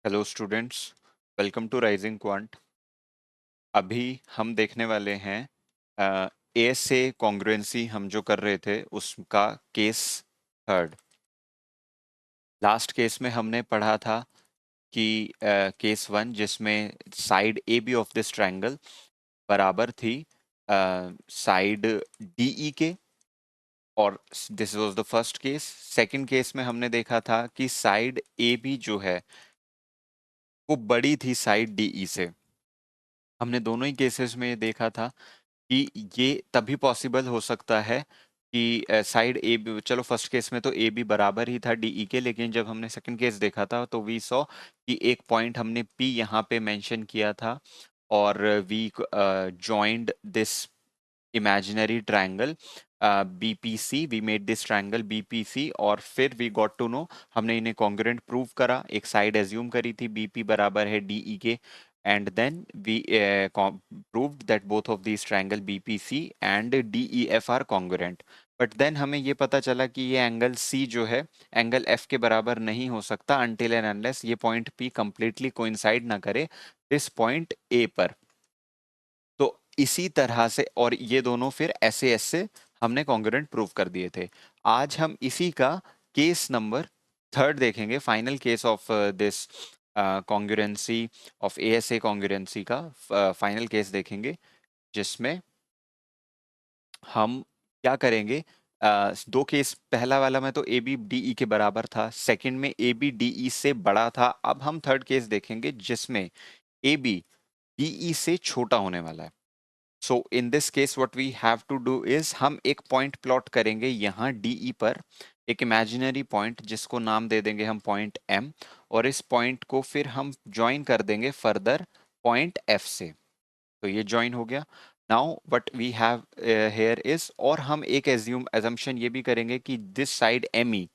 Hello students, welcome to rising quant. अभी हम देखने वाले हैं ए से कॉन्ग्रुएंसी हम जो कर रहे थे उसका केस थर्ड। लास्ट केस में हमने पढ़ा था कि केस वन जिसमें side A B of this triangle बराबर थी साइड डीई के, और this was the first case. Second case में हमने देखा था कि साइड ए बी जो है वो बड़ी थी साइड डीई से। हमने दोनों ही केसेस में ये देखा था कि ये तभी पॉसिबल हो सकता है कि साइड ए बी, चलो फर्स्ट केस में तो ए बी बराबर ही था डीई के, लेकिन जब हमने सेकंड केस देखा था तो वी सॉ कि एक पॉइंट हमने पी यहाँ पे मेंशन किया था, और we joined this imaginary triangle BPC, we made this triangle BPC, और फिर we got to know, हमने इन्हें congruent prove करा, एक साइड assume करी थी BP बराबर है DE के, and then we proved that both of these triangle BPC and DEF are congruent. But then हमें ये पता चला कि ये एंगल C जो है एंगल F के बराबर नहीं हो सकता until and unless ये पॉइंट P completely coincide ना करे दिस पॉइंट A पर। तो इसी तरह से, और ये दोनों फिर ऐसे ऐसे हमने कॉन्ग्रुएंट प्रूव कर दिए थे। आज हम इसी का केस नंबर थर्ड देखेंगे, final case of this congruency of ASA congruency का फाइनल केस देखेंगे, जिसमें हम क्या करेंगे। दो केस, पहला वाला में तो ए बी डी ई के बराबर था, सेकंड में ए बी डी ई से बड़ा था। अब हम थर्ड केस देखेंगे जिसमें ए बी डी ई से छोटा होने वाला है। So in this case what we have to do is, हम एक पॉइंट प्लॉट करेंगे यहाँ डीई पर, एक इमेजिनरी पॉइंट जिसको नाम दे देंगे हम पॉइंट एम, और इस पॉइंट को फिर हम ज्वाइन कर देंगे फर्दर पॉइंट एफ से। तो ये ज्वाइन हो गया। Now what we have here is, और हम एक एजम्पशन ये भी करेंगे कि दिस साइड एम ई,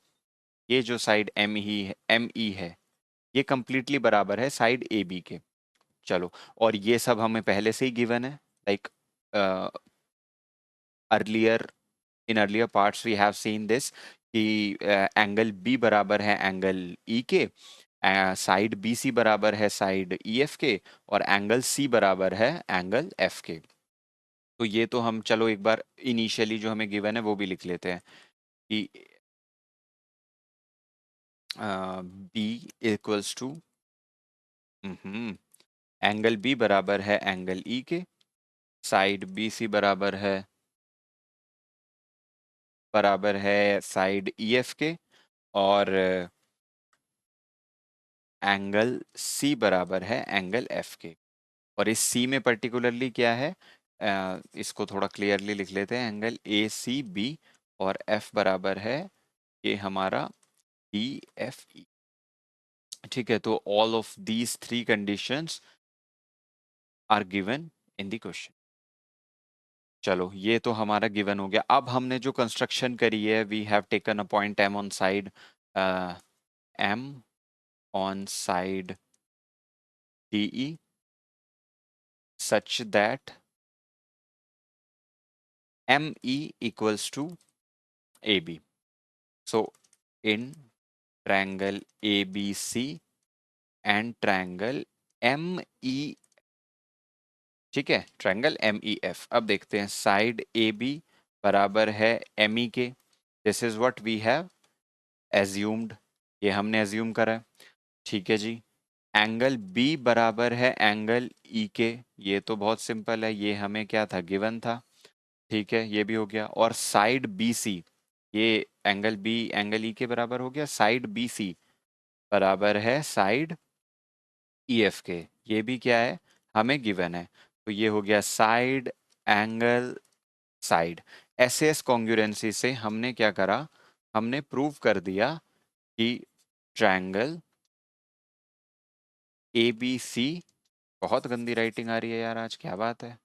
ये जो साइड एम ई है ये कंप्लीटली बराबर है साइड ए बी के। चलो, और ये सब हमें पहले से ही गिवन है, like earlier in earlier parts we have seen this कि एंगल बी बराबर है एंगल ई के, साइड बी सी बराबर है साइड ई एफ के, और एंगल सी बराबर है एंगल एफ के। तो ये तो हम चलो एक बार इनिशियली जो हमें गिवन है वो भी लिख लेते हैं कि B equals to angle B बराबर है एंगल ई के, साइड बी सी बराबर है साइड ई एफ के, और एंगल सी बराबर है एंगल एफ के। और इस सी में पर्टिकुलरली क्या है, इसको थोड़ा क्लियरली लिख लेते हैं, एंगल ए सी बी, और एफ बराबर है ये हमारा डी एफ ई। ठीक है, तो all of these three conditions are given in the question. चलो, ये तो हमारा गिवन हो गया। अब हमने जो कंस्ट्रक्शन करी है, we have taken a point M on side M on side D E such that ME equals to AB. So in triangle ABC and triangle ME, ठीक है, ट्रायंगल MEF। अब देखते हैं, साइड AB बराबर है ME के, this is what we have assumed, ये हमने एज्यूम करा है। ठीक है जी। एंगल B बराबर है एंगल E के, ये तो बहुत सिंपल है, ये हमें क्या था, गिवन था। ठीक है, ये भी हो गया। और साइड बी सी, ये एंगल बी एंगल ई के बराबर हो गया, साइड बी सी बराबर है साइड ई एफ के, ये भी क्या है, हमें गिवन है। तो ये हो गया side angle side. S S congruency से हमने क्या करा, हमने प्रूव कर दिया कि ट्रायंगल ए बी सी, बहुत गंदी राइटिंग आ रही है यार आज, क्या बात है।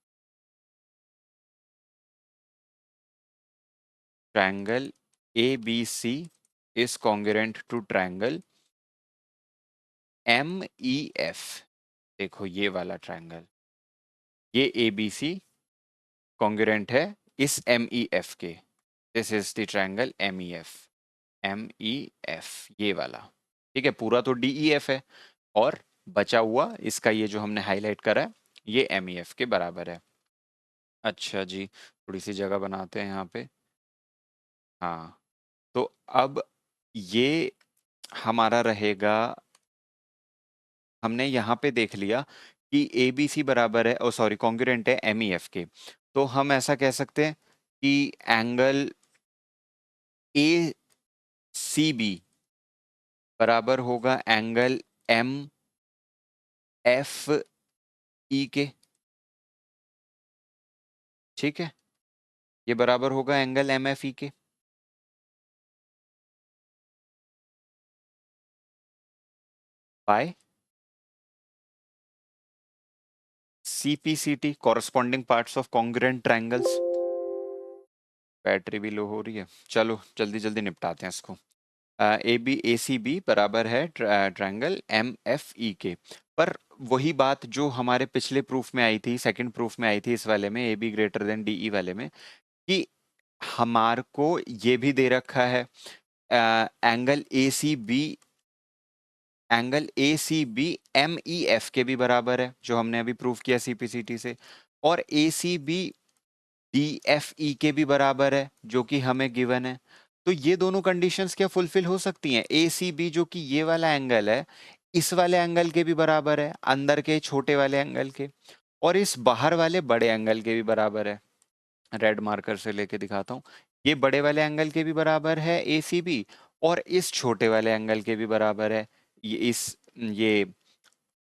Triangle A B C is congruent to triangle MEF। देखो ये वाला ट्रायंगल, ये ABC कॉन्ग्रुएंट है इस MEF के, this is the triangle MEF। MEF ये वाला, ठीक है, पूरा तो DEF है, और बचा हुआ इसका ये जो हमने हाईलाइट करा है ये MEF के बराबर है। अच्छा जी, थोड़ी सी जगह बनाते हैं यहाँ पे। हाँ, तो अब ये हमारा रहेगा, हमने यहाँ पे देख लिया कि ABC बराबर है, ओ सॉरी कॉन्ग्रुएंट है MEF के। तो हम ऐसा कह सकते हैं कि एंगल ACB बराबर होगा एंगल MFE के। ठीक है, ये बराबर होगा एंगल MFE के। By CPCT, corresponding parts of congruent triangles. Battery भी लो हो रही है, चलो जल्दी जल्दी निपटाते हैं इसको। ACB बराबर है ट्रायंगल MFE के। पर वही बात जो हमारे पिछले प्रूफ में आई थी, सेकंड प्रूफ में आई थी इस वाले में, AB ग्रेटर देन DE वाले में, कि हमारे को ये भी दे रखा है एंगल ACB MEF के भी बराबर है, जो हमने अभी प्रूफ किया CPCT से, और ACB DFE के भी बराबर है, जो कि हमें गिवन है। तो ये दोनों कंडीशंस क्या फुलफिल हो सकती हैं? ACB जो कि ये वाला एंगल है, इस वाले एंगल के भी बराबर है, अंदर के छोटे वाले एंगल के, और इस बाहर वाले बड़े एंगल के भी बराबर है। रेड मार्कर से लेके दिखाता हूँ, ये बड़े वाले एंगल के भी बराबर है ACB, और इस छोटे वाले एंगल के भी बराबर है ये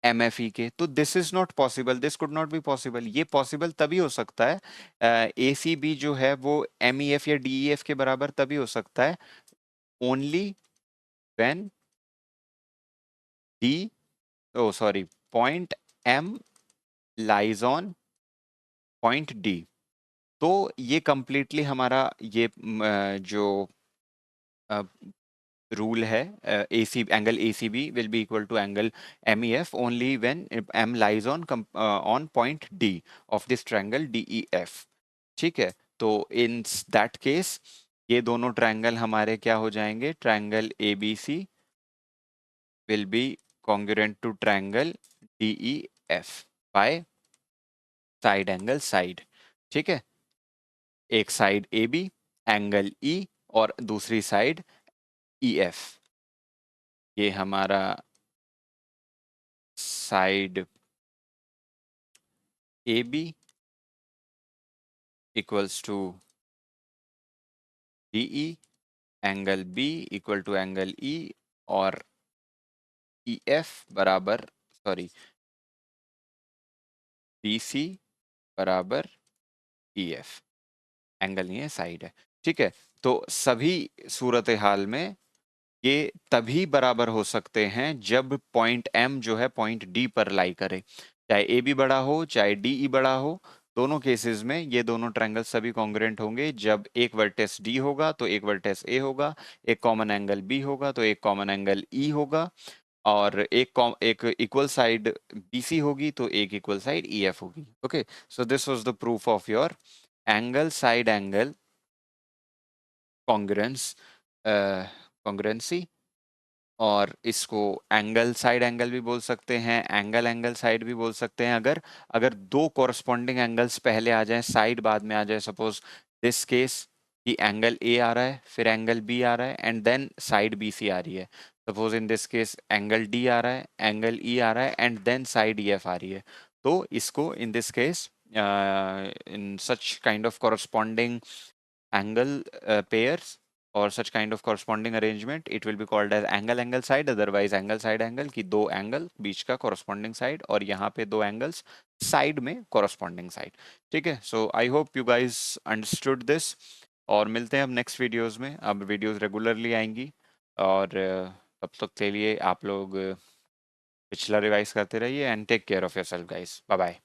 MFE के। तो this is not possible, this could not be possible. ये पॉसिबल तभी हो सकता है, ACB जो है वो MEF या DEF के बराबर तभी हो सकता है only when point M lies on point D। तो ये कंप्लीटली हमारा ये जो रूल है, AC angle ACB will be equal to angle MEF only when M lies on point D of this triangle DEF। ठीक है, तो इन दैट केस ये दोनों ट्रायंगल हमारे क्या हो जाएंगे? Triangle ABC will be congruent to triangle DEF by side angle side. ठीक है, एक साइड AB एंगल E और दूसरी साइड EF। ये हमारा side AB equals to DE, angle B equal to angle E, और EF बराबर BC बराबर EF। एंगल नहीं है, साइड है। ठीक है, तो सभी सूरत हाल में ये तभी बराबर हो सकते हैं जब पॉइंट M जो है पॉइंट D पर लाई करे, चाहे AB बड़ा हो चाहे DE बड़ा हो। दोनों केसेस में ये दोनों ट्रायंगल सभी कॉन्ग्रुएंट होंगे जब एक वर्टेक्स D होगा तो एक वर्टेक्स A होगा, एक कॉमन एंगल B होगा तो एक कॉमन एंगल E होगा, और एक इक्वल साइड BC होगी तो एक इक्वल साइड EF होगी। Okay, so this was the proof of your angle side angle congruence congruency. और इसको एंगल साइड एंगल भी बोल सकते हैं, एंगल एंगल साइड भी बोल सकते हैं। अगर अगर दो कॉरस्पॉन्डिंग एंगल्स पहले आ जाएं, साइड बाद में आ जाए, सपोज दिस केस कि एंगल A आ रहा है, फिर एंगल B आ रहा है, एंड देन साइड BC आ रही है। Suppose in this case angle D आ रहा है, एंगल E आ रहा है, एंड देन साइड EF आ रही है। तो इसको इन this case in such kind of corresponding angle pairs or such kind of corresponding arrangement, it will be called as angle angle side, otherwise angle side angle, कि दो angle बीच का corresponding side और यहाँ पे दो एंगल्स साइड में corresponding side। ठीक है, so I hope you guys understood this, और मिलते हैं अब नेक्स्ट वीडियोस में। अब वीडियोस रेगुलरली आएंगी, और तब तक के लिए आप लोग पिछला रिवाइज करते रहिए, and take care of yourself guys. Bye bye.